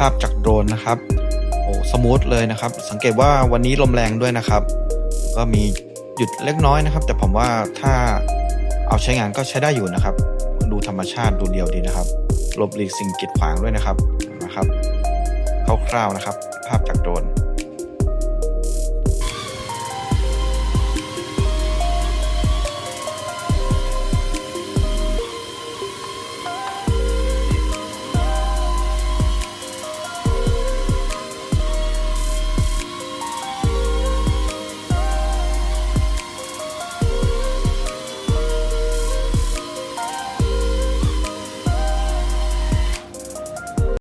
าพจากโดรนนะครับโอ้สมูทเลยนะครับสังเกตว่าวันนี้ลมแรงด้วยนะครับก็มีหยุดเล็กน้อยนะครับแต่ผมว่าถ้าเอาใช้งานก็ใช้ได้อยู่นะครับดูธรรมชาติดูเรียวดีนะครับหลบหลีกสิ่งกีดขวางด้วยนะครับคร่าวๆนะครับภาพจากโดรน